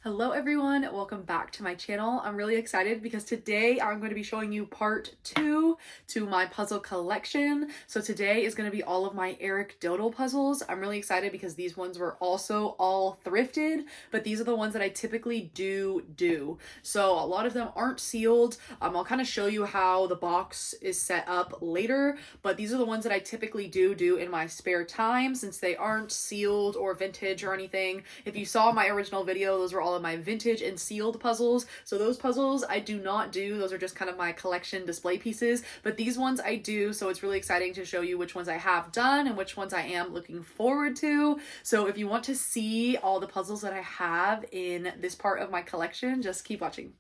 Hello everyone, welcome back to my channel. I'm really excited because today I'm going to be showing you part 2 to my puzzle collection. So today is going to be all of my Eric Dowdle puzzles. I'm really excited because these ones were also all thrifted, but these are the ones that I typically do. So a lot of them aren't sealed. I'll kind of show you how the box is set up later, but these are the ones that I typically do in my spare time since they aren't sealed or vintage or anything. If you saw my original video, those were all of my vintage and sealed puzzles. So those puzzles I do not do. Those are just kind of my collection display pieces, but these ones I do. So it's really exciting to show you which ones I have done and which ones I am looking forward to. So if you want to see all the puzzles that I have in this part of my collection, just keep watching.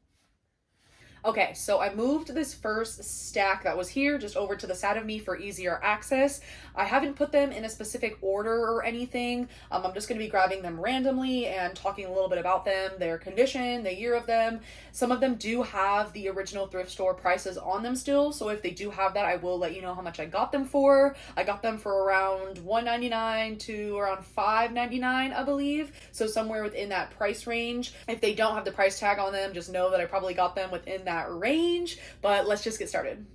Okay, so I moved this first stack that was here just over to the side of me for easier access. I haven't put them in a specific order or anything. I'm just going to be grabbing them randomly and talking a little bit about them, their condition, the year of them. Some of them do have the original thrift store prices on them still, so if they do have that, I will let you know how much I got them for. I got them for around $1.99 to around $5.99, I believe, so somewhere within that price range. If they don't have the price tag on them, just know that I probably got them within that range, but let's just get started.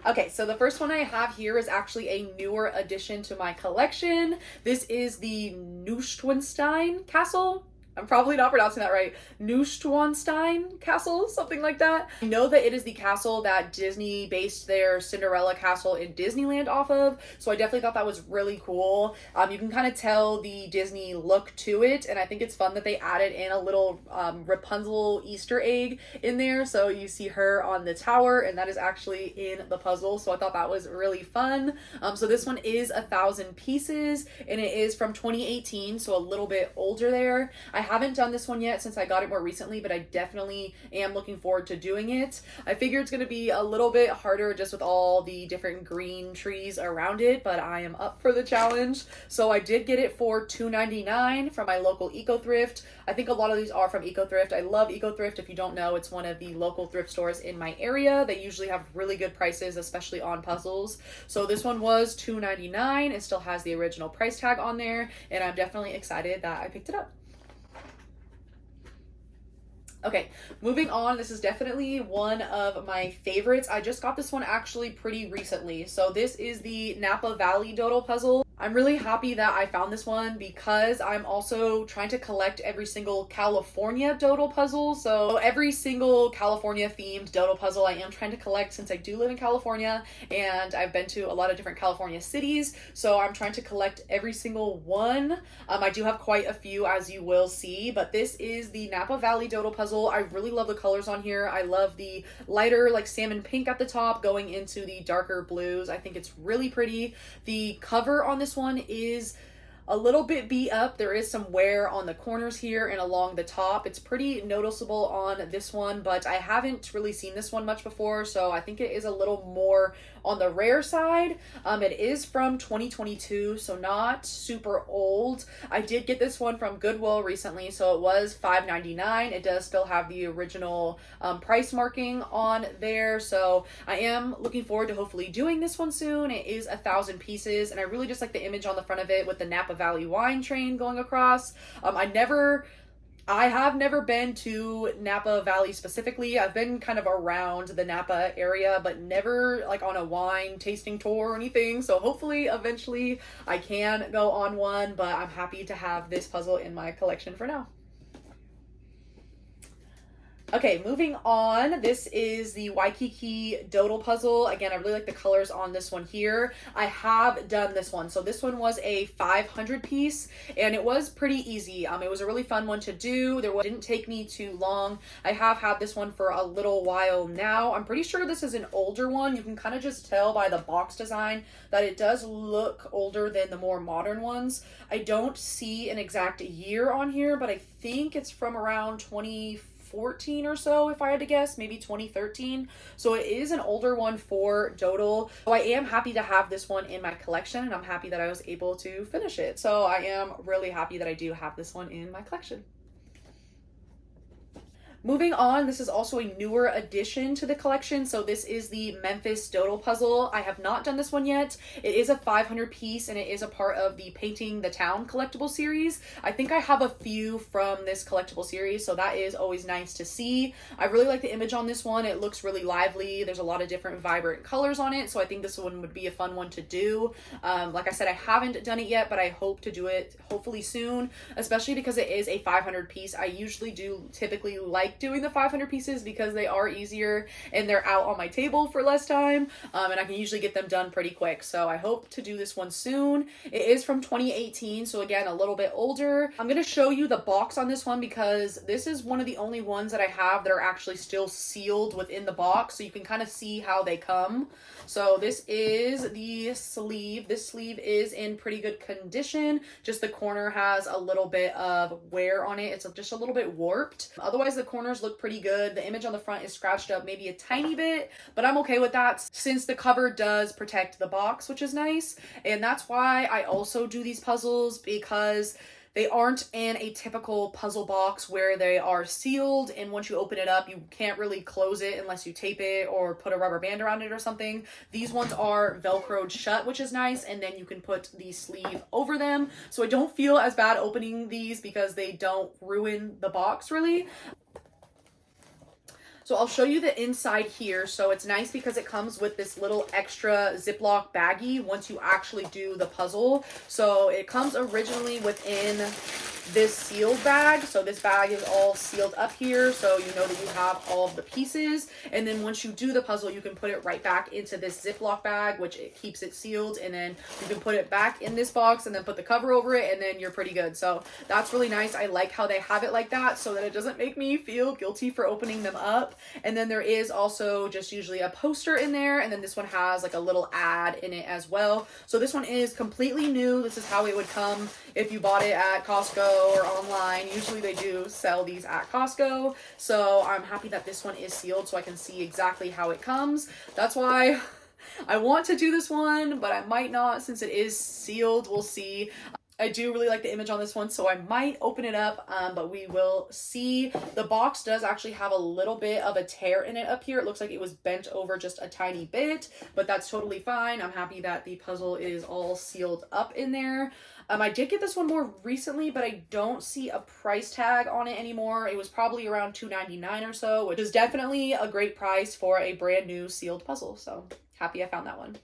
Okay, so the first one I have here is actually a newer addition to my collection. This is the Neuschwanstein Castle. I'm probably not pronouncing that right. Neuschwanstein Castle, something like that. I know that it is the castle that Disney based their Cinderella castle in Disneyland off of, so I definitely thought that was really cool. You can kind of tell the Disney look to it, and I think it's fun that they added in a little Rapunzel Easter egg in there, so you see her on the tower, and that is actually in the puzzle, so I thought that was really fun. So this one is 1,000 pieces, and it is from 2018, so a little bit older there. I haven't done this one yet since I got it more recently, but I definitely am looking forward to doing it. I figure it's going to be a little bit harder just with all the different green trees around it, but I am up for the challenge. So I did get it for $2.99 from my local eco thrift. I think a lot of these are from eco thrift. I love eco thrift. If you don't know, it's one of the local thrift stores in my area. They usually have really good prices, especially on puzzles. So this one was $2.99. It still has the original price tag on there, and I'm definitely excited that I picked it up. Okay, moving on. This is definitely one of my favorites. I just got this one actually pretty recently. So this is the Napa Valley Dowdle puzzle. I'm really happy that I found this one because I'm also trying to collect every single California Dowdle puzzle. So every single California themed Dowdle puzzle I am trying to collect since I do live in California and I've been to a lot of different California cities. So I'm trying to collect every single one. I do have quite a few, as you will see, but this is the Napa Valley Dowdle puzzle. I really love the colors on here. I love the lighter like salmon pink at the top going into the darker blues. I think it's really pretty. The cover on this one is a little bit beat up. There is some wear on the corners here and along the top. It's pretty noticeable on this one, but I haven't really seen this one much before, so I think it is a little more on the rare side. It is from 2022, so not super old. I did get this one from Goodwill recently, so it was $5.99. It does still have the original price marking on there, so I am looking forward to hopefully doing this one soon. It is 1,000 pieces, and I really just like the image on the front of it with the Napa Valley wine train going across. I have never been to Napa Valley specifically. I've been kind of around the Napa area, but never like on a wine tasting tour or anything. So hopefully eventually I can go on one, but I'm happy to have this puzzle in my collection for now. Okay, moving on. This is the Waikiki Dowdle puzzle. Again, I really like the colors on this one here. I have done this one. So this one was a 500 piece and it was pretty easy. It was a really fun one to do. Didn't take me too long. I have had this one for a little while now. I'm pretty sure this is an older one. You can kind of just tell by the box design that it does look older than the more modern ones. I don't see an exact year on here, but I think it's from around 2014 or so, if I had to guess, maybe 2013. So it is an older one for Dowdle. So I am happy to have this one in my collection, and I'm happy that I was able to finish it. So I am really happy that I do have this one in my collection. Moving on, this is also a newer addition to the collection. So this is the Memphis Doodle puzzle. I have not done this one yet. It is a 500 piece and it is a part of the Painting the Town collectible series. I think I have a few from this collectible series, so that is always nice to see. I really like the image on this one. It looks really lively. There's a lot of different vibrant colors on it, so I think this one would be a fun one to do. Like I said, I haven't done it yet, but I hope to do it hopefully soon, especially because it is a 500 piece. I usually do typically like doing the 500 pieces because they are easier and they're out on my table for less time, and I can usually get them done pretty quick. So I hope to do this one soon. It is from 2018, so again, a little bit older. I'm going to show you the box on this one because this is one of the only ones that I have that are actually still sealed within the box, so you can kind of see how they come. So this is the sleeve. This sleeve is in pretty good condition. Just the corner has a little bit of wear on it. It's just a little bit warped. Otherwise, the corners look pretty good. The image on the front is scratched up maybe a tiny bit, but I'm okay with that since the cover does protect the box, which is nice. And that's why I also do these puzzles, because they aren't in a typical puzzle box where they are sealed, and once you open it up, you can't really close it unless you tape it or put a rubber band around it or something. These ones are Velcroed shut, which is nice, and then you can put the sleeve over them. So I don't feel as bad opening these because they don't ruin the box really. So I'll show you the inside here. So it's nice because it comes with this little extra Ziploc baggie once you actually do the puzzle. So it comes originally within this sealed bag. So this bag is all sealed up here, so you know that you have all of the pieces. And then once you do the puzzle, you can put it right back into this Ziploc bag, which it keeps it sealed. And then you can put it back in this box and then put the cover over it, and then you're pretty good. So that's really nice. I like how they have it like that so that it doesn't make me feel guilty for opening them up. And then there is also just usually a poster in there, and then this one has like a little ad in it as well. So this one is completely new. This is how it would come if you bought it at Costco or online. Usually they do sell these at Costco, so I'm happy that this one is sealed so I can see exactly how it comes. That's why I want to do this one, but I might not since it is sealed. We'll see. I do really like the image on this one, so I might open it up, but we will see. The box does actually have a little bit of a tear in it up here. It looks like it was bent over just a tiny bit, but that's totally fine. I'm happy that the puzzle is all sealed up in there. I did get this one more recently, but I don't see a price tag on it anymore. It was probably around $2.99 or so, which is definitely a great price for a brand new sealed puzzle. So happy I found that one.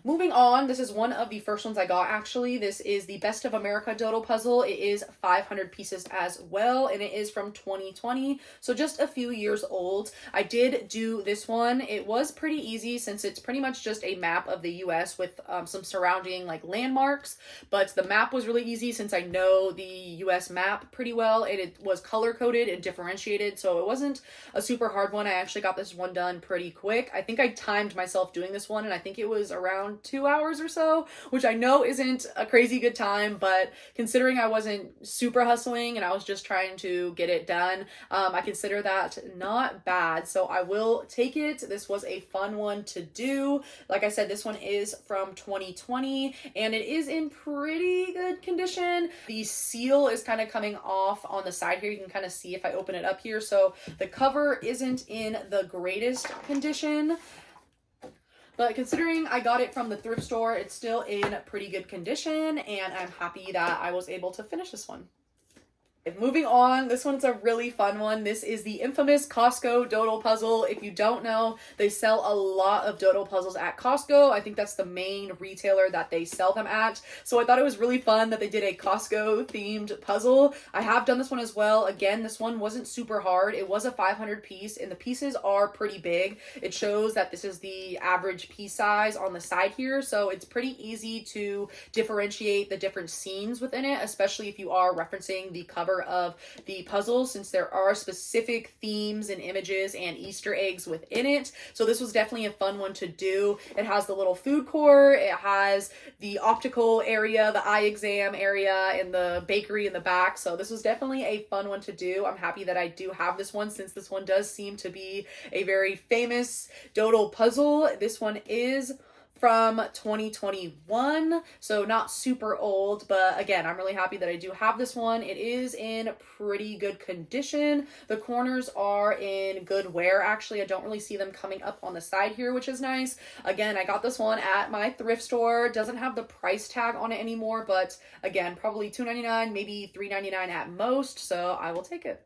Moving on, this is one of the first ones I got actually. This is the Best of America Doodle puzzle. It is 500 pieces as well, and it is from 2020, so just a few years old. I did do this one. It was pretty easy since it's pretty much just a map of the US with some surrounding like landmarks, but the map was really easy since I know the US map pretty well, and it was color coded and differentiated, so it wasn't a super hard one. I actually got this one done pretty quick. I think I timed myself doing this one, and I think it was around 2 hours or so, which I know isn't a crazy good time, but considering I wasn't super hustling and I was just trying to get it done, I consider that not bad, so I will take it. This was a fun one to do. Like I said, this one is from 2020 and it is in pretty good condition. The seal is kind of coming off on the side here. You can kind of see if I open it up here, so the cover isn't in the greatest condition. But considering I got it from the thrift store, it's still in pretty good condition, and I'm happy that I was able to finish this one. Moving on, this one's a really fun one. This is the infamous Costco Doodle puzzle. If you don't know, they sell a lot of Doodle puzzles at Costco. I think that's the main retailer that they sell them at. So I thought it was really fun that they did a Costco themed puzzle. I have done this one as well. Again, this one wasn't super hard. It was a 500 piece and the pieces are pretty big. It shows that this is the average piece size on the side here. So it's pretty easy to differentiate the different scenes within it, especially if you are referencing the cover of the puzzle, since there are specific themes and images and Easter eggs within it. So this was definitely a fun one to do. It has the little food court, it has the optical area, the eye exam area, and the bakery in the back. So this was definitely a fun one to do. I'm happy that I do have this one since this one does seem to be a very famous Doodle puzzle. This one is from 2021, so not super old, but again, I'm really happy that I do have this one. It is in pretty good condition. The corners are in good wear. Actually, I don't really see them coming up on the side here, which is nice. Again, I got this one at my thrift store. Doesn't have the price tag on it anymore, but again, probably $2.99, maybe $3.99 at most, so I will take it.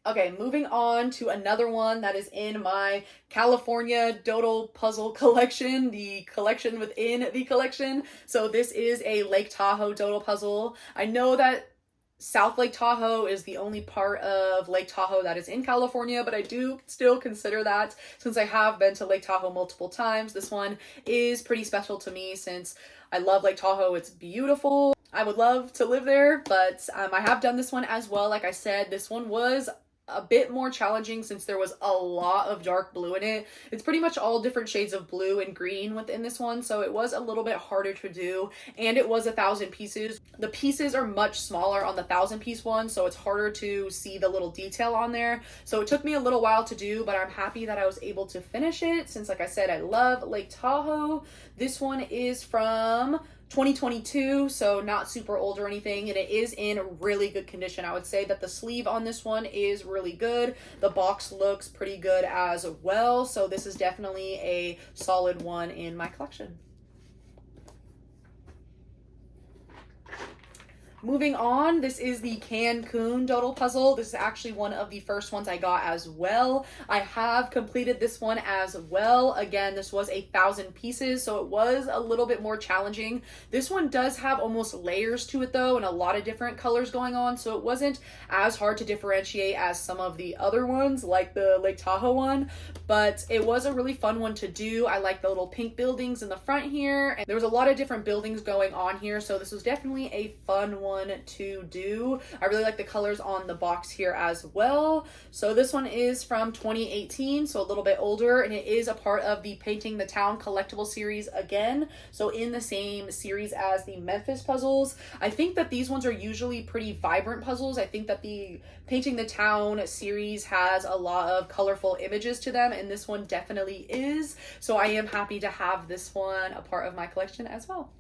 Okay, moving on to another one that is in my California Dowdle puzzle collection, the collection within the collection. So this is a Lake Tahoe Dowdle puzzle. I know that South Lake Tahoe is the only part of Lake Tahoe that is in California, but I do still consider that since I have been to Lake Tahoe multiple times. This one is pretty special to me since I love Lake Tahoe. It's beautiful. I would love to live there, but I have done this one as well. Like I said, this one was a bit more challenging since there was a lot of dark blue in it. It's pretty much all different shades of blue and green within this one, so it was a little bit harder to do, and it was 1,000 pieces. The pieces are much smaller on the 1,000-piece one, so it's harder to see the little detail on there. So it took me a little while to do, but I'm happy that I was able to finish it since, like I said, I love Lake Tahoe. This one is from 2022, so not super old or anything, and it is in really good condition. I would say that the sleeve on this one is really good. The box looks pretty good as well, so this is definitely a solid one in my collection. Moving on, this is the Cancun Dowdle puzzle. This is actually one of the first ones I got as well. I have completed this one as well. Again, this was 1,000 pieces, so it was a little bit more challenging. This one does have almost layers to it though, and a lot of different colors going on, so it wasn't as hard to differentiate as some of the other ones, like the Lake Tahoe one, but it was a really fun one to do. I like the little pink buildings in the front here, and there was a lot of different buildings going on here, so this was definitely a fun one to do. I really like the colors on the box here as well. So this one is from 2018, so a little bit older, and it is a part of the Painting the Town collectible series again, so in the same series as the Memphis puzzles. I think that these ones are usually pretty vibrant puzzles. I think that the Painting the Town series has a lot of colorful images to them, and this one definitely is, so I am happy to have this one a part of my collection as well.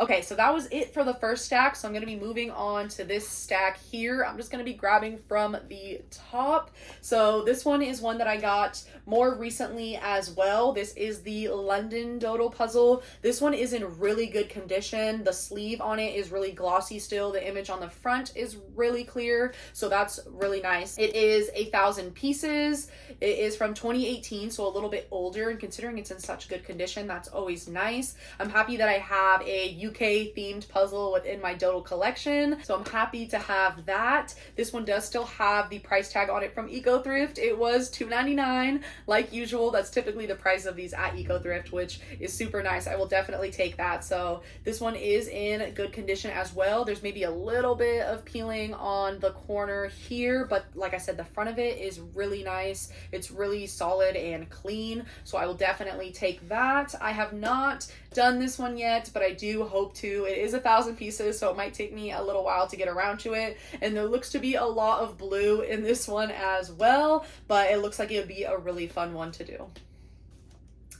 Okay, so that was it for the first stack, so I'm going to be moving on to this stack here. I'm just going to be grabbing from the top. So this one is one that I got more recently as well. This is the London Dowdle puzzle. This one is in really good condition. The sleeve on it is really glossy still. The image on the front is really clear, so that's really nice. It is 1,000 pieces. It is from 2018, so a little bit older, and considering it's in such good condition, that's always nice. I'm happy that I have a UK themed puzzle within my Dowdle collection, so I'm happy to have that. This one does still have the price tag on it from Eco Thrift. It was $2.99 like usual. That's typically the price of these at Eco Thrift, which is super nice. I will definitely take that. So this one is in good condition as well. There's maybe a little bit of peeling on the corner here, but like I said, the front of it is really nice. It's really solid and clean, so I will definitely take that. I have not done this one yet, but I do hope to. It is 1,000 pieces, so it might take me a little while to get around to it, and there looks to be a lot of blue in this one as well, but it looks like it would be a really fun one to do.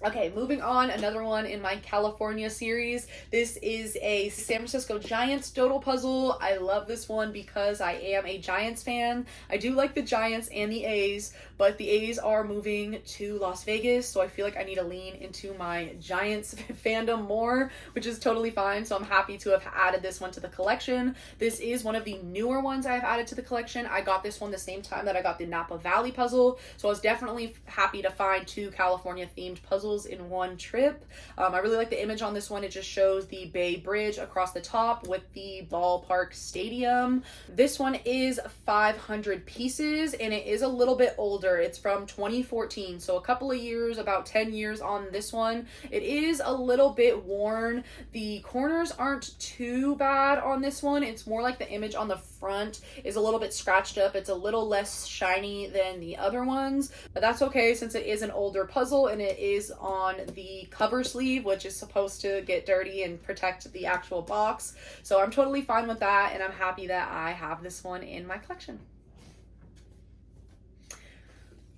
Okay, moving on, another one in my California series. This is a San Francisco Giants Dowdle puzzle. I love this one because I am a Giants fan. I do like the Giants and the A's, but the A's are moving to Las Vegas, so I feel like I need to lean into my Giants fandom more, which is totally fine, so I'm happy to have added this one to the collection. This is one of the newer ones I've added to the collection. I got this one the same time that I got the Napa Valley puzzle, so I was definitely happy to find two California-themed puzzles in one trip. I really like the image on this one. It just shows the Bay Bridge across the top with the ballpark stadium. This one is 500 pieces, and it is a little bit older. It's from 2014, so a couple of years, about 10 years on this one. It is a little bit worn. The corners aren't too bad on this one. It's more like the image on the front is a little bit scratched up. It's a little less shiny than the other ones, but that's okay since it is an older puzzle and it is on the cover sleeve, which is supposed to get dirty and protect the actual box. So I'm totally fine with that, and I'm happy that I have this one in my collection.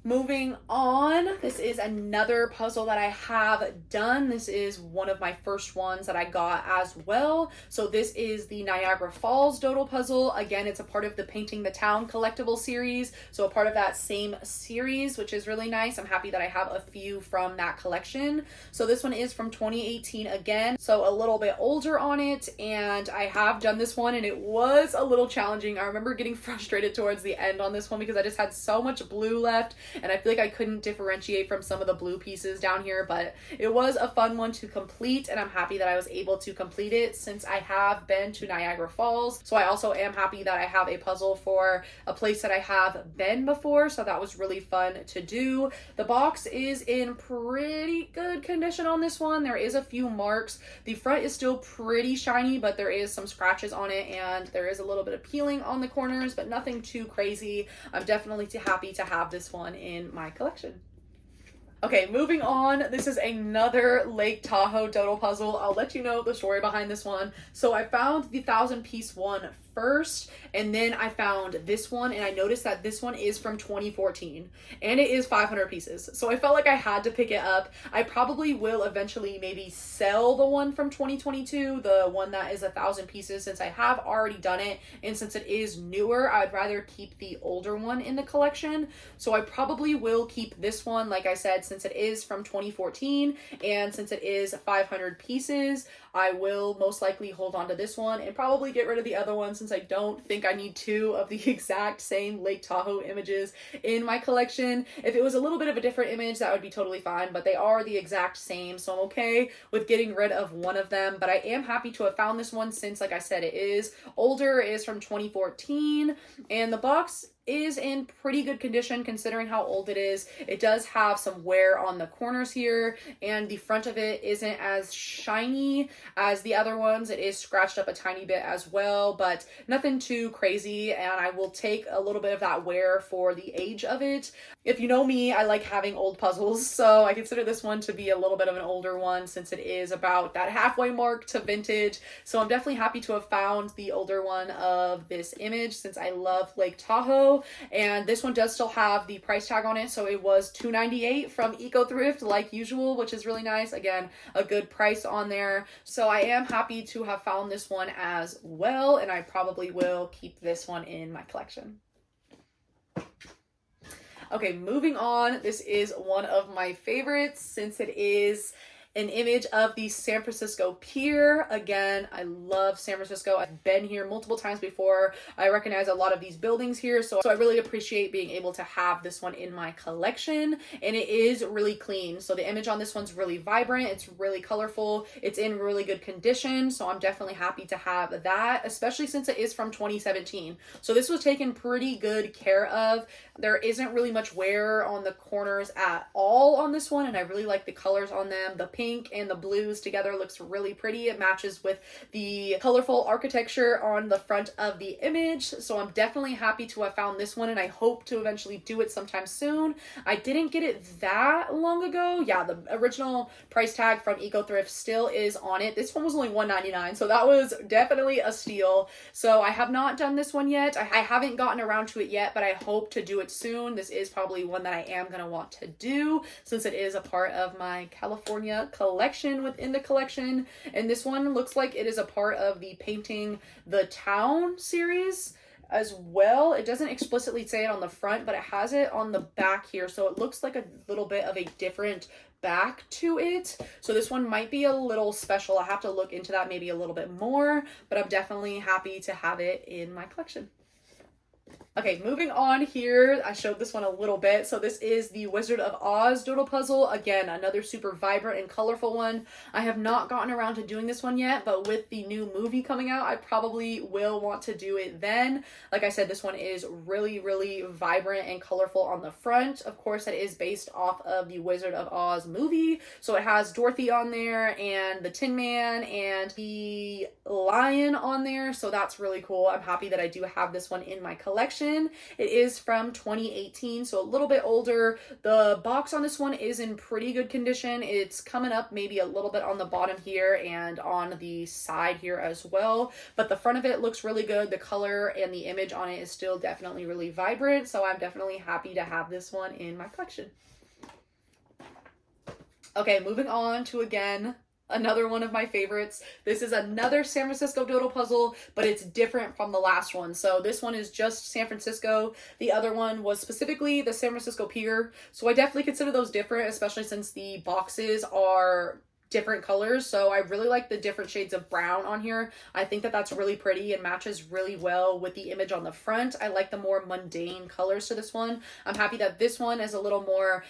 Moving on, this is another puzzle that I have done. This is one of my first ones that I got as well. So this is the Niagara Falls Doodle puzzle. Again, it's a part of the Painting the Town collectible series. So a part of that same series, which is really nice. I'm happy that I have a few from that collection. So this one is from 2018 again. So a little bit older on it. And I have done this one and it was a little challenging. I remember getting frustrated towards the end on this one because I just had so much blue left. And I feel like I couldn't differentiate from some of the blue pieces down here, but it was a fun one to complete, and I'm happy that I was able to complete it since I have been to Niagara Falls. So I also am happy that I have a puzzle for a place that I have been before, so that was really fun to do. The box is in pretty good condition on this one. There is a few marks. The front is still pretty shiny, but there is some scratches on it, and there is a little bit of peeling on the corners, but nothing too crazy. I'm definitely happy to have this one in my collection. Okay, moving on. This is another Lake Tahoe doodle puzzle. I'll let you know the story behind this one. So I found the 1,000-piece one first, and then I found this one, and I noticed that this one is from 2014 and it is 500 pieces, so I felt like I had to pick it up. I probably will eventually maybe sell the one from 2022, the one that is 1,000 pieces, since I have already done it, and since it is newer, I'd rather keep the older one in the collection. So I probably will keep this one, like I said, since it is from 2014 and since it is 500 pieces. I will most likely hold on to this one and probably get rid of the other one, since I don't think I need two of the exact same Lake Tahoe images in my collection. If it was a little bit of a different image, that would be totally fine, but they are the exact same, so I'm okay with getting rid of one of them. But I am happy to have found this one since, like I said, it is older. It is from 2014, and the box is in pretty good condition considering how old it is. It does have some wear on the corners here, and the front of it isn't as shiny as the other ones. It is scratched up a tiny bit as well, but nothing too crazy, and I will take a little bit of that wear for the age of it. If you know me, I like having old puzzles, so I consider this one to be a little bit of an older one since it is about that halfway mark to vintage. So I'm definitely happy to have found the older one of this image since I love Lake Tahoe. And this one does still have the price tag on it, so it was $2.98 from Eco Thrift like usual, which is really nice. Again, a good price on there. So I am happy to have found this one as well, and I probably will keep this one in my collection. Okay, moving on. This is one of my favorites since it is an image of the San Francisco Pier. Again, I love San Francisco. I've been here multiple times before. I recognize a lot of these buildings here, so I really appreciate being able to have this one in my collection, and it is really clean. So the image on this one's really vibrant. It's really colorful. It's in really good condition, so I'm definitely happy to have that, especially since it is from 2017. So this was taken pretty good care of. There isn't really much wear on the corners at all on this one, and I really like the colors on them. The pink and the blues together looks really pretty. It matches with the colorful architecture on the front of the image, so I'm definitely happy to have found this one, and I hope to eventually do it sometime soon. I didn't get it that long ago. Yeah, the original price tag from Eco Thrift still is on it. This one was only $1.99, so that was definitely a steal. So I have not done this one yet. I haven't gotten around to it yet, but I hope to do it soon. This is probably one that I am going to want to do since it is a part of my California collection within the collection. And this one looks like it is a part of the Painting the Town series as well. It doesn't explicitly say it on the front, but it has it on the back here, so it looks like a little bit of a different back to it. So this one might be a little special. I have to look into that maybe a little bit more, but I'm definitely happy to have it in my collection. Okay, moving on here. I showed this one a little bit. So this is the Wizard of Oz doodle puzzle. Again, another super vibrant and colorful one. I have not gotten around to doing this one yet, but with the new movie coming out, I probably will want to do it then. Like I said, this one is really, really vibrant and colorful on the front. Of course, it is based off of the Wizard of Oz movie. So it has Dorothy on there and the Tin Man and the lion on there. So that's really cool. I'm happy that I do have this one in my collection. collection. It is from 2018, so a little bit older. The box on this one is in pretty good condition. It's coming up maybe a little bit on the bottom here and on the side here as well, but the front of it looks really good. The color and the image on it is still definitely really vibrant, so I'm definitely happy to have this one in my collection. Okay, moving on to, again, another one of my favorites. This is another San Francisco doodle puzzle, but it's different from the last one. So this one is just San Francisco. The other one was specifically the San Francisco Pier. So I definitely consider those different, especially since the boxes are different colors. So I really like the different shades of brown on here. I think that that's really pretty and matches really well with the image on the front. I like the more mundane colors to this one. I'm happy that this one is a little more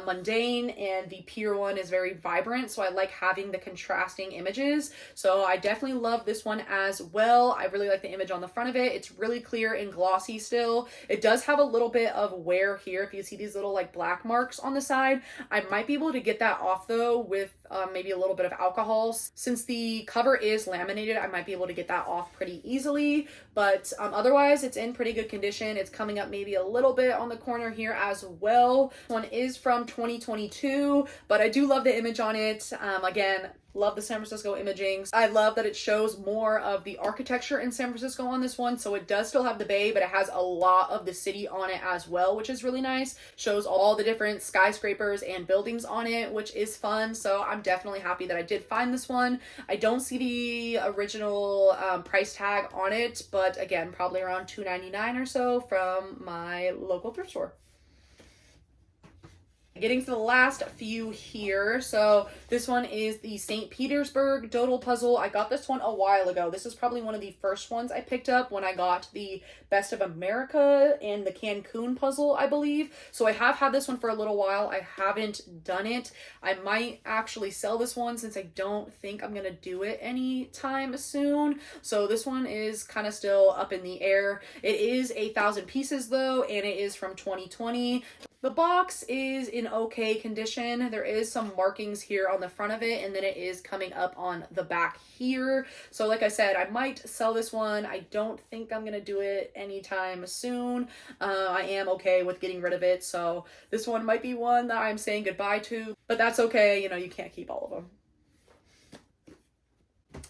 mundane and the pier one is very vibrant. So I like having the contrasting images. So I definitely love this one as well. I really like the image on the front of it. It's really clear and glossy still. It does have a little bit of wear here. If you see these little like black marks on the side, I might be able to get that off though with maybe a little bit of alcohol. Since the cover is laminated, I might be able to get that off pretty easily, but otherwise it's in pretty good condition. It's coming up maybe a little bit on the corner here as well. This one is from 2022, but I do love the image on it. Again, love the San Francisco imaging. I love that it shows more of the architecture in San Francisco on this one. So it does still have the bay, but it has a lot of the city on it as well, which is really nice. Shows all the different skyscrapers and buildings on it, which is fun. So I'm definitely happy that I did find this one. I don't see the original price tag on it, but again, probably around $2.99 or so from my local thrift store. Getting to the last few here. So this one is the St. Petersburg doodle puzzle. I got this one a while ago. This is probably one of the first ones I picked up when I got the Best of America and the Cancun puzzle, I believe. So I have had this one for a little while. I haven't done it. I might actually sell this one since I don't think I'm gonna do it anytime soon. So this one is kind of still up in the air. It is 1,000 pieces though, and it is from 2020. The box is in okay condition. There is some markings here on the front of it, and then it is coming up on the back here. So like I said, I might sell this one. I don't think I'm gonna do it anytime soon. I am okay with getting rid of it, so this one might be one that I'm saying goodbye to, but that's okay. You know, you can't keep all of them.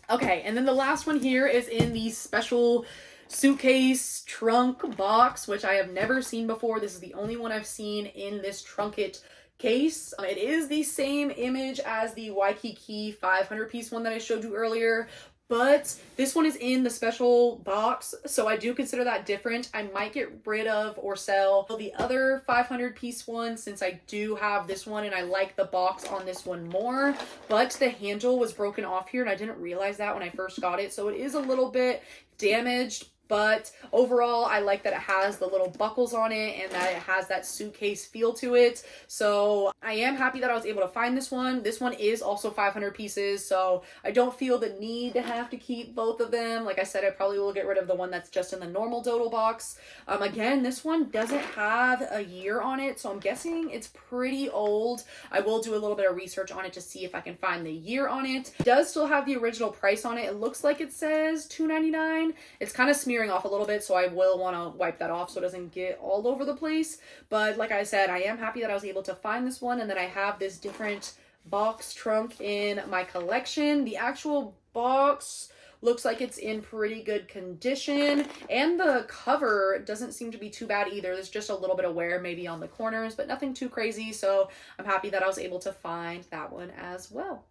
Okay, and then the last one here is in the special suitcase trunk box, which I have never seen before. This is the only one I've seen in this trunket case. It is the same image as the Waikiki 500 piece one that I showed you earlier, but this one is in the special box, so I do consider that different. I might get rid of or sell the other 500 piece one since I do have this one and I like the box on this one more, but the handle was broken off here and I didn't realize that when I first got it, so it is a little bit damaged. But overall, I like that it has the little buckles on it and that it has that suitcase feel to it. So I am happy that I was able to find this one. This one is also 500 pieces, so I don't feel the need to have to keep both of them. Like I said, I probably will get rid of the one that's just in the normal doodle box. Again, this one doesn't have a year on it, so I'm guessing it's pretty old. I will do a little bit of research on it to see if I can find the year on it. It does still have the original price on it. It looks like it says $2.99. It's kind of smearing off a little bit, so I will want to wipe that off so it doesn't get all over the place. But like I said, I am happy that I was able to find this one and that I have this different box trunk in my collection. The actual box looks like it's in pretty good condition, and the cover doesn't seem to be too bad either. There's just a little bit of wear maybe on the corners, but nothing too crazy, so I'm happy that I was able to find that one as well.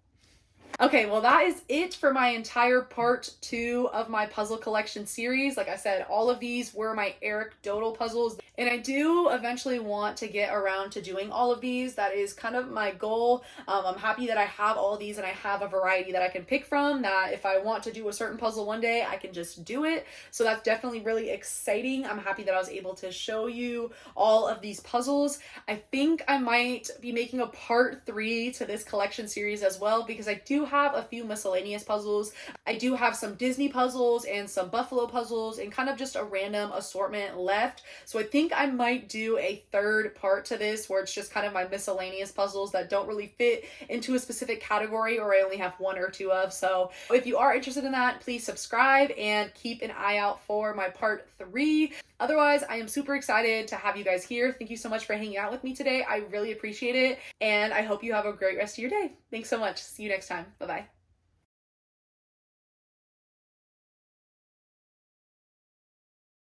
Okay, well that is it for my entire part 2 of my puzzle collection series. Like I said, all of these were my Eric Dowdle puzzles, and I do eventually want to get around to doing all of these. That is kind of my goal. I'm happy that I have all these and I have a variety that I can pick from, that if I want to do a certain puzzle one day, I can just do it. So that's definitely really exciting. I'm happy that I was able to show you all of these puzzles. I think I might be making a part 3 to this collection series as well, because I do do have a few miscellaneous puzzles. I do have some Disney puzzles and some Buffalo puzzles and kind of just a random assortment left. So I think I might do a third part to this where it's just kind of my miscellaneous puzzles that don't really fit into a specific category or I only have one or two of. So if you are interested in that, please subscribe and keep an eye out for my part 3. Otherwise, I am super excited to have you guys here. Thank you so much for hanging out with me today. I really appreciate it, and I hope you have a great rest of your day. Thanks so much. See you next time. Bye-bye.